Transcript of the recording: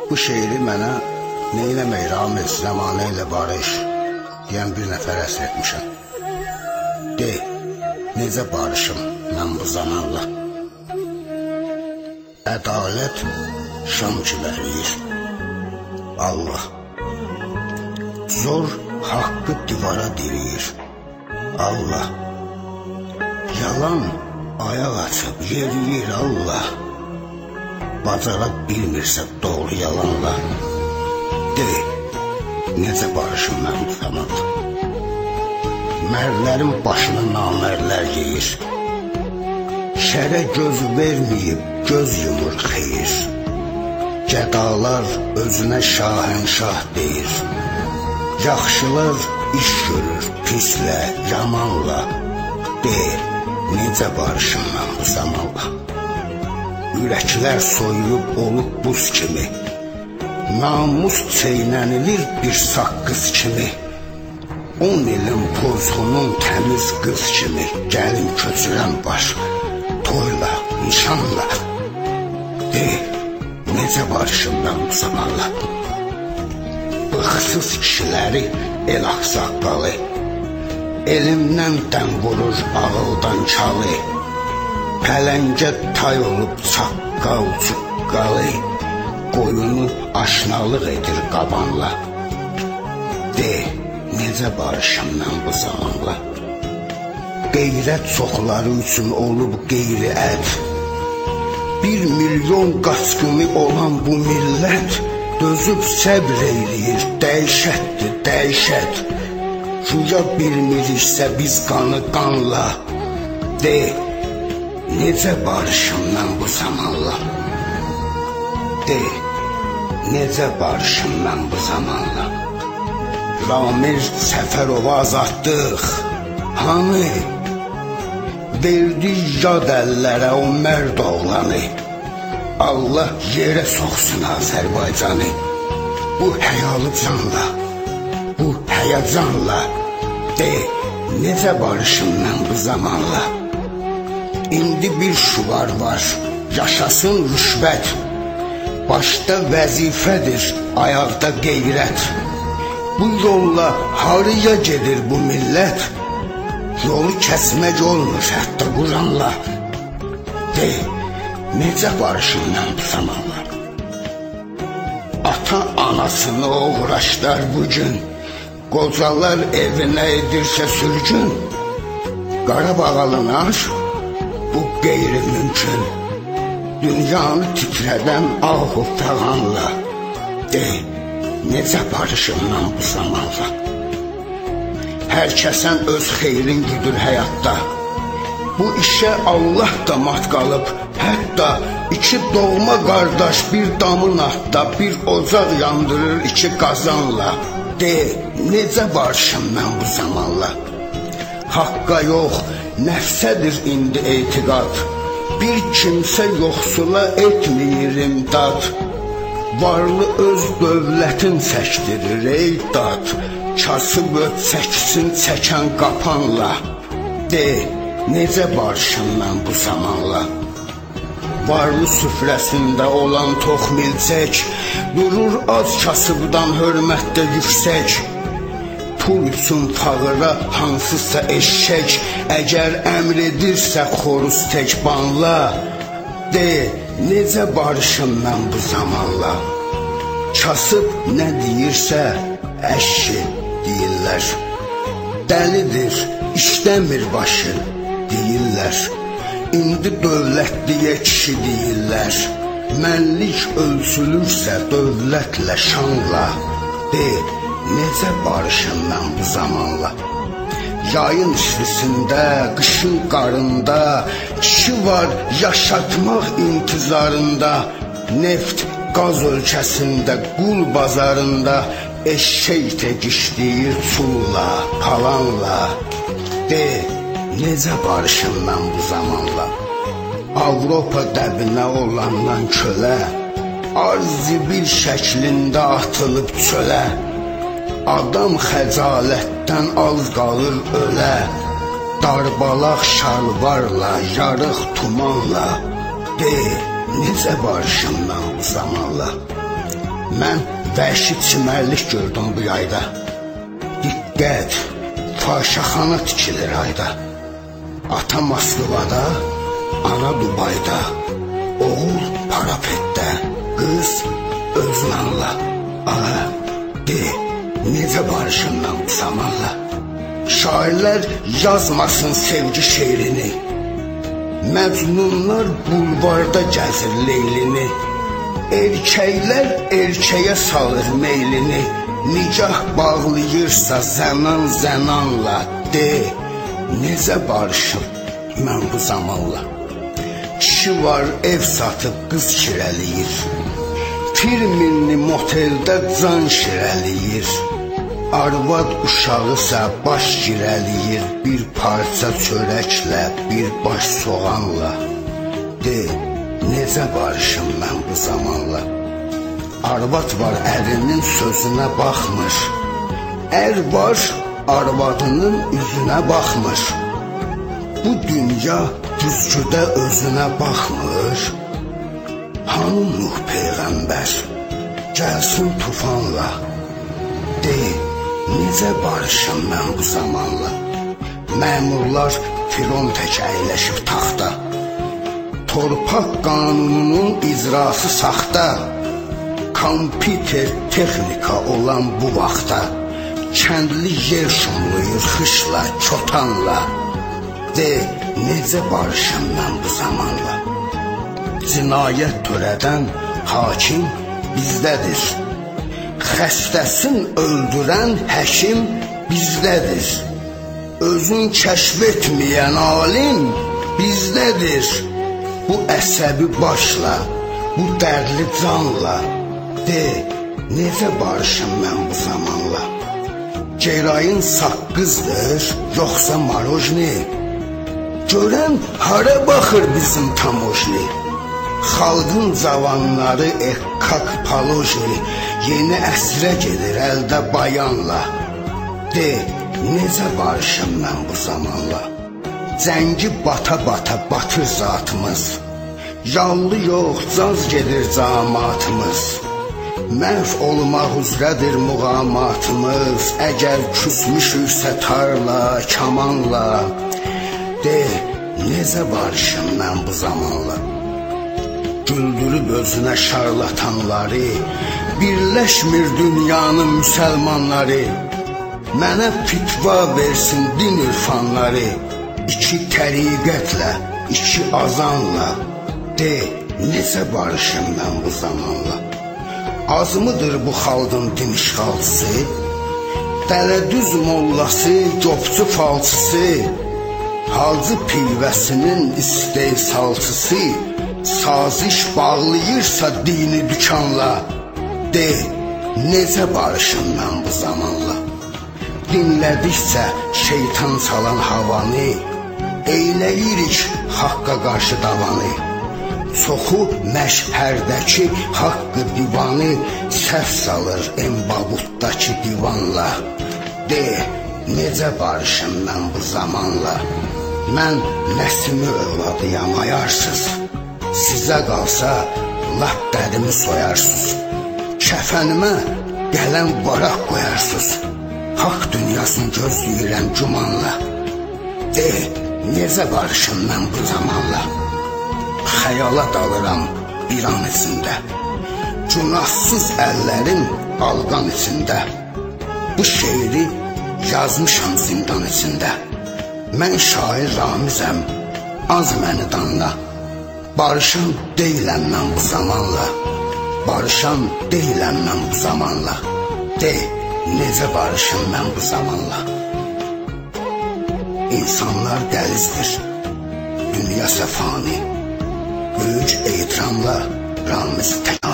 Bu şeiri mənə Neyləmək Ramiz Zəmanə ilə barış deyən bir nəfər əsr etmişəm. De, necə barışım mən bu zamanla? Ədalət şam kiləliyir. Allah zor haqqı divara diriyir. Allah yalan ayaq açıb yeriyir. Allah bacara bilmirsə doğru yalanla. De, necə barışım mən bu zamanla? Mərlərin başını namərlər yeyir. Şərə göz verməyib göz yumur xeyir. Gədalar özünə şahənşah deyir. Yaxşılar iş görür pislə, yamanla. De, necə barışım mən bu zamanla? Ürəklər soyuyub olub buz kimi. Namus çeynənilir bir saqqız kimi. 10 ilin pozğunun təmiz qız kimi. Gəlin köçürən baş, toyla, nişanla. De, necə barışım mən bu zamanla? Bıxsız kişiləri el axsaqqalı. Elimdən dən vurur ağıldan çalı. Pələngə tay olub çaqqal çuqqalı. Qoyunu aşnalıq edir qabanla. De, necə barışım mən bu zamanla? Qeyrət çoxları üçün olub qeyri ət. 1 milyon qaçqını olan bu millət dözüb səbr eyləyir, dəhşətdir, dəhşət. Rüya bilmiriksə biz qanı qanla. De, necə barışım mən bu zamanla? De, necə barışım mən bu zamanla? Ramir Səfərova azadlıq, hanı? Verdi yad əllərə o mərd oğlanı. Allah yerə soxsun Azərbaycanı. Bu həyalı canla, bu həyacanla. De, necə barışım mən bu zamanla? İndi bir şüvar var, yaşasın rüşvət. Başda vəzifədir, ayaqda qeyrət. Bu yolla harıya gedir bu millət? Yolu kəsmək olmur hətta Quranla. De, necə barışım mən bu zamanla? Ata anasını uğraşlar bugün. Qocalar evinə edirsə sürgün. Qarabağ alınar, bu qeyri-mümkün. Dünyanı titrədən ahu fəğanla. De, necə barışım mən bu zamanla? Hər kəsən öz xeyrin güdür həyatda. Bu işə Allah da mat qalıb. Hətta 2 doğma qardaş bir damın atda, bir ocaq yandırır 2 qazanla. De, necə barışım mən bu zamanla? Haqqa yox, nəfsədir indi etiqad. Bir kimsə yoxsula etməyir imdad. Varlı öz dövlətin çəkdirir ey dad. Kasıb öt çəksin çəkən qapanla. De, necə barışım mən bu zamanla? Varlı süfrəsində olan tox milçək durur az kasıbdan hörmətdə yüksək. Pul üçün fağıra hansısa eşşək, əgər əmr edirsə xoruz tək banla. De, necə barışım mən bu zamanla? Kasıb nə deyirsə əşşi deyirlər. Dəlidir, işləmir başı deyirlər. İndi dövlətliyə kişi deyirlər. Mənlik ölçülürsə dövlətlə, şanla. De, necə barışım mən bu zamanla? Yayın işlisində, qışın qarında, kişi var yaşatmaq intizarında. Neft, qaz ölkəsində, qul bazarında eşşək tək işləyir çulla, palanla. De, necə barışım mən bu zamanla? Avropa dəbinə olandan kölə, arzibil şəklində atılıb çölə. Adam xəcalətdən az qalır ölə. Darbalaq şalvarla, yarıq tumanla. De, necə barışım mən bu zamanla? Mən vəhşi çimərlik gördüm bu yayda. Diqqət, fahişəxana tikilir ayda. Ata Moskvada, ana Dubayda, oğul parapetdə, qız özünanla. Ağa, de, necə barışım mən bu zamanla? Şairlər yazmasın sevgi şeirini, məcnunlar bulvarda gəzir leylini, erkəklər erkəyə salır meylini, nikah bağlayırsa zənan zənanla. De, necə barışım mən bu zamanla? Kişi var ev satıb qız kirəliyir, firminli moteldə can şirəliyir, arvad uşağısa baş girəliyir, bir parça çörəklə, bir baş soğanla. De, necə barışım mən bu zamanla? Arvad var ərinin sözünə baxmır, ər var arvadının üzünə baxmır. Bu dünya güzgüdə özünə baxmır. Hanı Nuh Peyğəmbər gəlsin tufanla? De, necə barışım mən bu zamanla? Məmurlar firon tək əyləşib taxta, torpaq qanununun icrası saxta, kompüter texnika olan bu vaxtda kəndli yer şumluyur xışla, çotanla. De, necə barışım mən bu zamanla? Cinayət törədən hakim bizdədir, xəstəsin öldürən həkim bizdədir, özün kəşf etməyən alim bizdədir. Bu əsəbi başla, bu dərdli canla. De, necə barışım mən bu zamanla? Cerayın saqqızdır, yoxsa marojni? Görən hara baxır bizim tamojni? Xalqın cavanları ekkak palojni, yeni əsrə gedir əldə bayanla. De, necə barışım mən bu zamanla? Cəngi bata-bata batır zatımız, yallı yox, caz gedir cəmaatımız. Məhv olmaq üzrədir muğamatımız, əgər küsmüşüksə tarla, kamanla. De, necə barışım mən bu zamanla? Güldürüb özünə şarlatanları, birləşmir dünyanın müsəlmanları. Mənə fitva versin din ürfanları, iki təriqətlə, iki azanla. De, necə barışım mən bu zamanla? Azmıdır bu xalqın din işğalçısı, dələdüz mollası, copçu falçısı, halcı pivəsinin istehsalçısı, saziş bağlayırsa dini dükanla. De, necə barışım mən bu zamanla? Dinlədikcə şeytan çalan havanı, eyləyirik haqqa qarşı davanı. Çoxu məşhərdəki haqqı divanı səhv salır embabutdakı divanla. De, necə barışım mən bu zamanla? Mən Nəsimi övladıyam ayarsız, sizə qalsa lap qədimi soyarsız, kəfənimə qələm varaq qoyarsız, haqq dünyasını gözləyirəm gümanla. De, necə barışım mən bu zamanla? Xəyala dalıram bir an içində, günahsız əllərim alqan içində. Bu şeiri yazmışam zindan içində. Mən şair Ramizəm, az məni danla. Barışan deyiləm mən bu zamanla, barışan deyiləm mən bu zamanla. De, necə barışım mən bu zamanla? İnsanlar dəlizdir, dünya səfani, böyük ehtiramla Ramiz Təkani.